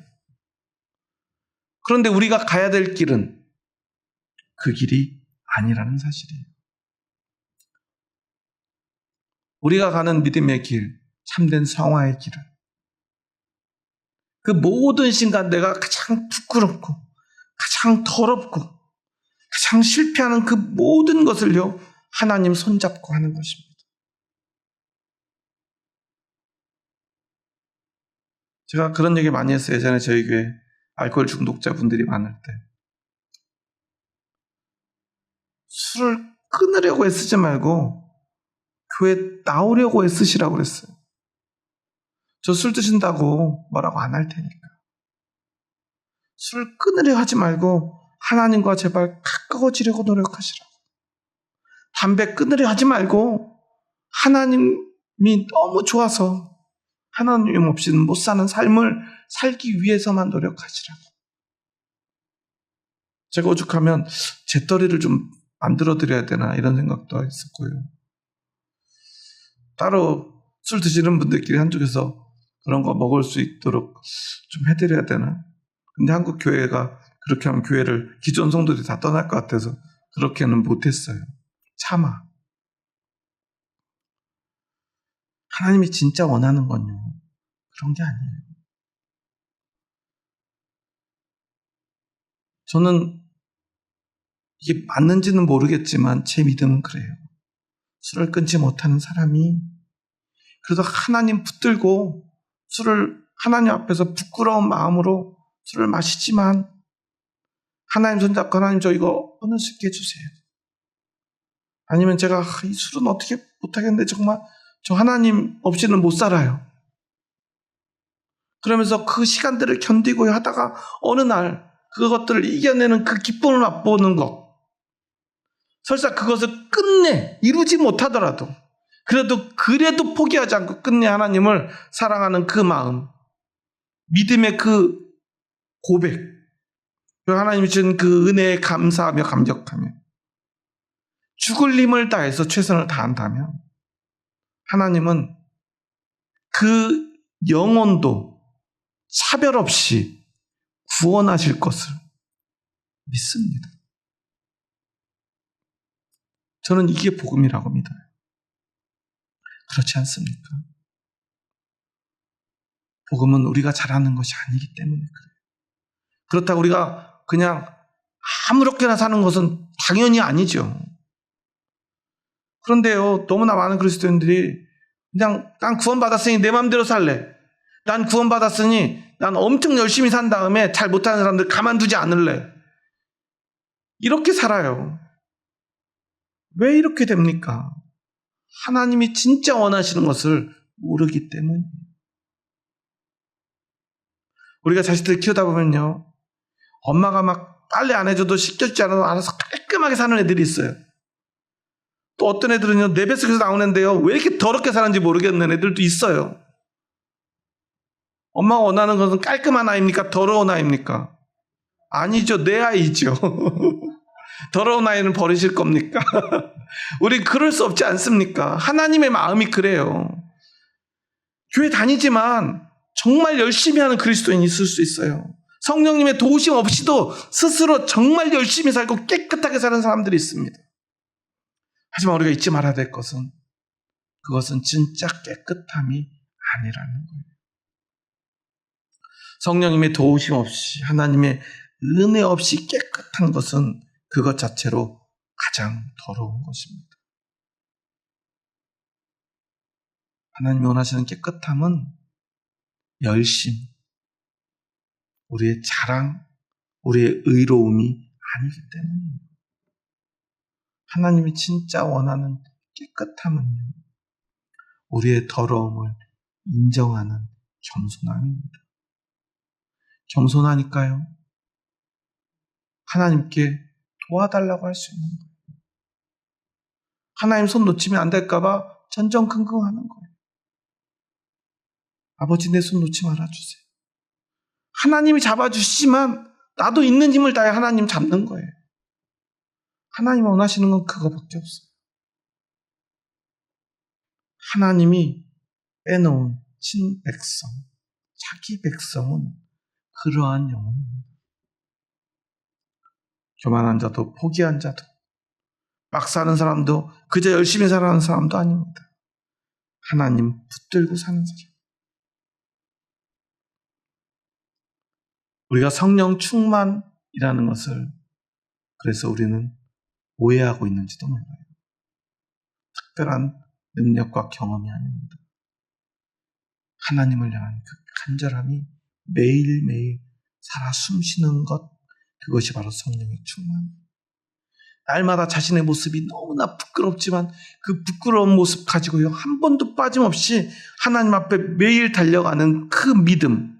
그런데 우리가 가야 될 길은 그 길이 아니라는 사실이에요. 우리가 가는 믿음의 길, 참된 성화의 길은 그 모든 순간 내가 가장 부끄럽고 가장 더럽고 가장 실패하는 그 모든 것을요 하나님 손잡고 하는 것입니다. 제가 그런 얘기 많이 했어요. 예전에 저희 교회 알코올 중독자분들이 많을 때 술을 끊으려고 애쓰지 말고 교회 나오려고 애쓰시라고 그랬어요. 저 술 드신다고 뭐라고 안 할 테니까. 술을 끊으려 하지 말고 하나님과 제발 가까워지려고 노력하시라고. 담배 끊으려 하지 말고 하나님이 너무 좋아서 하나님 없이는 못 사는 삶을 살기 위해서만 노력하시라고. 제가 오죽하면 재떨이를 좀 만들어드려야 되나 이런 생각도 했었고요. 따로 술 드시는 분들끼리 한쪽에서 그런 거 먹을 수 있도록 좀 해드려야 되나? 근데 한국 교회가 그렇게 하면 교회를 기존 성도들이 다 떠날 것 같아서 그렇게는 못했어요. 참아. 하나님이 진짜 원하는 건요. 그런 게 아니에요. 저는 이게 맞는지는 모르겠지만 제 믿음은 그래요. 술을 끊지 못하는 사람이 그래도 하나님 붙들고 술을 하나님 앞에서 부끄러운 마음으로 술을 마시지만 하나님 손잡고 하나님 저 이거 끊을 수 있게 해주세요. 아니면 제가 이 술은 어떻게 못하겠는데 정말 저 하나님 없이는 못 살아요. 그러면서 그 시간들을 견디고 하다가 어느 날 그것들을 이겨내는 그 기쁨을 맛보는 것. 설사 그것을 끝내 이루지 못하더라도 그래도 포기하지 않고 끝내 하나님을 사랑하는 그 마음, 믿음의 그 고백, 하나님이 주신 그 은혜에 감사하며 감격하며 죽을 힘을 다해서 최선을 다한다면 하나님은 그 영혼도 차별 없이 구원하실 것을 믿습니다. 저는 이게 복음이라고 믿어요. 그렇지 않습니까? 복음은 우리가 잘하는 것이 아니기 때문에 그래요. 그렇다고 우리가 그냥 아무렇게나 사는 것은 당연히 아니죠. 그런데요, 너무나 많은 그리스도인들이 그냥 난 구원받았으니 내 마음대로 살래. 난 구원받았으니 난 엄청 열심히 산 다음에 잘 못하는 사람들 가만두지 않을래. 이렇게 살아요. 왜 이렇게 됩니까? 하나님이 진짜 원하시는 것을 모르기 때문이에요. 우리가 자식들 키우다 보면요. 엄마가 막 빨래 안 해줘도 씻겨주지 않아도 알아서 깔끔하게 사는 애들이 있어요. 또 어떤 애들은요. 내 뱃속에서 나온 애인데요. 왜 이렇게 더럽게 사는지 모르겠는 애들도 있어요. 엄마가 원하는 것은 깔끔한 아이입니까? 더러운 아이입니까? 아니죠. 내 아이죠. 더러운 아이는 버리실 겁니까? 우리 그럴 수 없지 않습니까? 하나님의 마음이 그래요. 교회 다니지만 정말 열심히 하는 그리스도인이 있을 수 있어요. 성령님의 도우심 없이도 스스로 정말 열심히 살고 깨끗하게 사는 사람들이 있습니다. 하지만 우리가 잊지 말아야 될 것은 그것은 진짜 깨끗함이 아니라는 거예요. 성령님의 도우심 없이 하나님의 은혜 없이 깨끗한 것은 그것 자체로 가장 더러운 것입니다. 하나님이 원하시는 깨끗함은 열심, 우리의 자랑, 우리의 의로움이 아니기 때문이에요. 하나님이 진짜 원하는 깨끗함은요, 우리의 더러움을 인정하는 겸손함입니다. 겸손하니까요, 하나님께 도와달라고 할 수 있는 거예요. 하나님 손 놓치면 안 될까봐 전전긍긍하는 거예요. 아버지, 내 손 놓지 말아주세요. 하나님이 잡아주시지만 나도 있는 힘을 다해 하나님 잡는 거예요. 하나님이 원하시는 건 그거밖에 없어요. 하나님이 빼놓은 친백성, 자기 백성은 그러한 영혼입니다. 교만한 자도 포기한 자도 막 사는 사람도 그저 열심히 살아가는 사람도 아닙니다. 하나님 붙들고 사는 사람. 우리가 성령 충만이라는 것을 그래서 우리는 오해하고 있는지도 몰라요. 특별한 능력과 경험이 아닙니다. 하나님을 향한 그 간절함이 매일매일 살아 숨쉬는 것, 그것이 바로 성령의 충만입니다. 날마다 자신의 모습이 너무나 부끄럽지만 그 부끄러운 모습 가지고요, 한 번도 빠짐없이 하나님 앞에 매일 달려가는 그 믿음,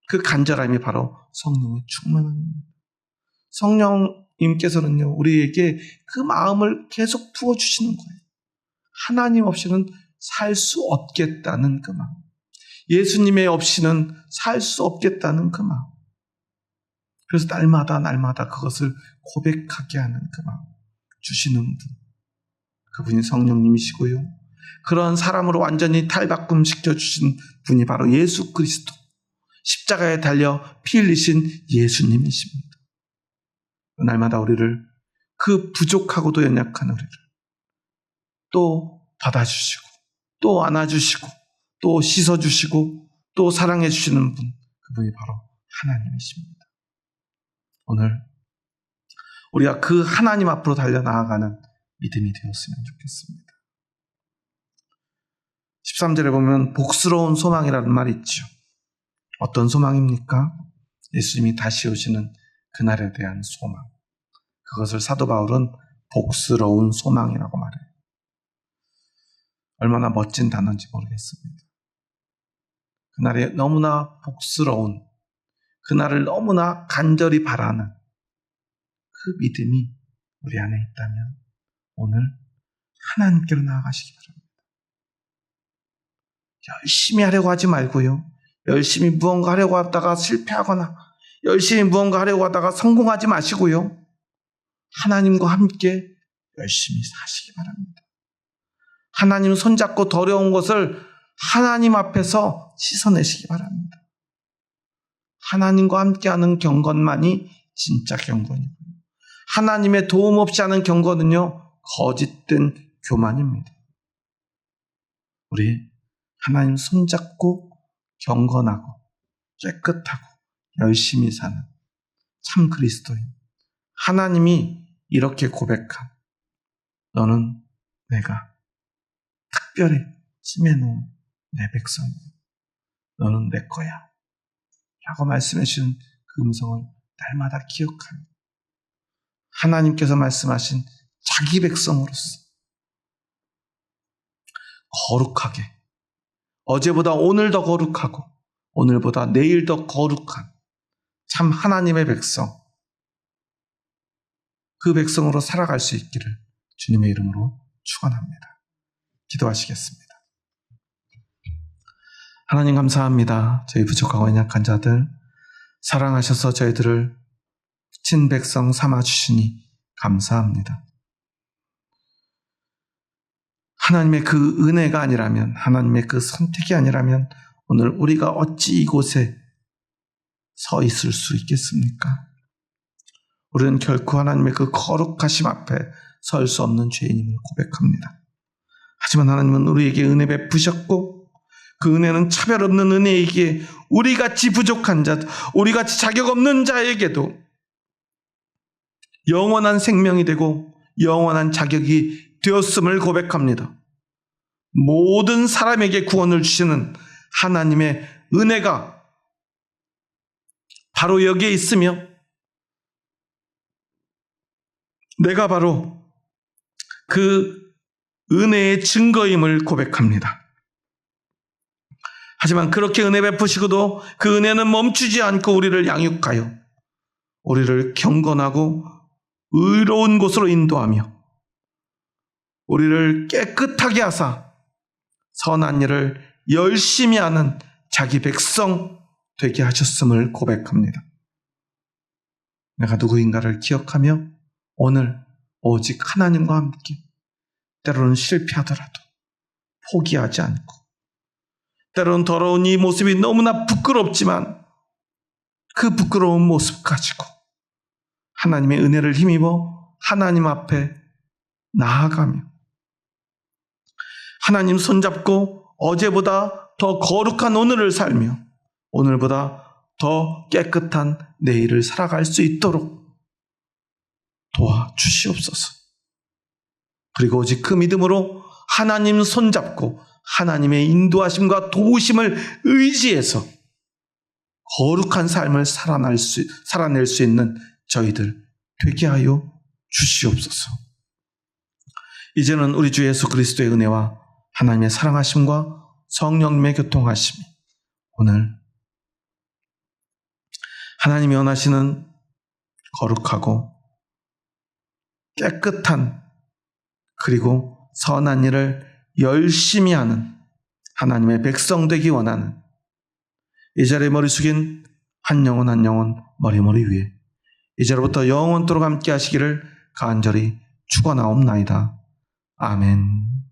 그 간절함이 바로 성령의 충만함입니다. 성령님께서는요, 우리에게 그 마음을 계속 부어주시는 거예요. 하나님 없이는 살 수 없겠다는 그 마음, 예수님의 없이는 살 수 없겠다는 그 마음, 그래서 날마다 그것을 고백하게 하는 그 마음 주시는 분, 그분이 성령님이시고요, 그런 사람으로 완전히 탈바꿈시켜 주신 분이 바로 예수 그리스도, 십자가에 달려 피 흘리신 예수님이십니다. 날마다 우리를, 그 부족하고도 연약한 우리를 또 받아주시고 또 안아주시고 또 씻어주시고 또 사랑해주시는 분, 그분이 바로 하나님이십니다. 오늘 우리가 그 하나님 앞으로 달려나아가는 믿음이 되었으면 좋겠습니다. 13절에 보면 복스러운 소망이라는 말이 있죠. 어떤 소망입니까? 예수님이 다시 오시는 그날에 대한 소망. 그것을 사도 바울은 복스러운 소망이라고 말해요. 얼마나 멋진 단어인지 모르겠습니다. 그날에 너무나 복스러운, 그날을 너무나 간절히 바라는 그 믿음이 우리 안에 있다면 오늘 하나님께로 나아가시기 바랍니다. 열심히 하려고 하지 말고요, 열심히 무언가 하려고 하다가 실패하거나 열심히 무언가 하려고 하다가 성공하지 마시고요, 하나님과 함께 열심히 사시기 바랍니다. 하나님 손잡고 더러운 것을 하나님 앞에서 씻어내시기 바랍니다. 하나님과 함께하는 경건만이 진짜 경건이고요, 하나님의 도움 없이 하는 경건은요, 거짓된 교만입니다. 우리 하나님 손잡고 경건하고 깨끗하고 열심히 사는 참 그리스도인, 하나님이 이렇게 고백한, 너는 내가 특별히 찜해놓은 내 백성이야, 너는 내 거야 라고 말씀해 주신 그 음성을 날마다 기억하며 하나님께서 말씀하신 자기 백성으로서 거룩하게, 어제보다 오늘 더 거룩하고 오늘보다 내일 더 거룩한 참 하나님의 백성, 그 백성으로 살아갈 수 있기를 주님의 이름으로 축원합니다. 기도하시겠습니다. 하나님 감사합니다. 저희 부족하고 연약한 자들 사랑하셔서 저희들을 친백성 삼아주시니 감사합니다. 하나님의 그 은혜가 아니라면, 하나님의 그 선택이 아니라면 오늘 우리가 어찌 이곳에 서 있을 수 있겠습니까? 우리는 결코 하나님의 그 거룩하심 앞에 설 수 없는 죄인임을 고백합니다. 하지만 하나님은 우리에게 은혜 베푸셨고, 그 은혜는 차별 없는 은혜이기에 우리같이 부족한 자, 우리같이 자격 없는 자에게도 영원한 생명이 되고 영원한 자격이 되었음을 고백합니다. 모든 사람에게 구원을 주시는 하나님의 은혜가 바로 여기에 있으며, 내가 바로 그 은혜의 증거임을 고백합니다. 하지만 그렇게 은혜 베푸시고도 그 은혜는 멈추지 않고 우리를 양육하여 우리를 경건하고 의로운 곳으로 인도하며 우리를 깨끗하게 하사 선한 일을 열심히 하는 자기 백성 되게 하셨음을 고백합니다. 내가 누구인가를 기억하며 오늘 오직 하나님과 함께 때로는 실패하더라도 포기하지 않고, 때로는 더러운 이 모습이 너무나 부끄럽지만 그 부끄러운 모습 가지고 하나님의 은혜를 힘입어 하나님 앞에 나아가며 하나님 손잡고 어제보다 더 거룩한 오늘을 살며 오늘보다 더 깨끗한 내일을 살아갈 수 있도록 도와주시옵소서. 그리고 오직 그 믿음으로 하나님 손잡고 하나님의 인도하심과 도우심을 의지해서 거룩한 삶을 살아낼 수 있는 저희들 되게 하여 주시옵소서. 이제는 우리 주 예수 그리스도의 은혜와 하나님의 사랑하심과 성령님의 교통하심이 오늘 하나님이 원하시는 거룩하고 깨끗한 그리고 선한 일을 열심히 하는 하나님의 백성 되기 원하는 이 자리에 머리 숙인 한 영혼 한 영혼 머리 위에 이제로부터 영원토록 함께 하시기를 간절히 축원하옵나이다. 아멘.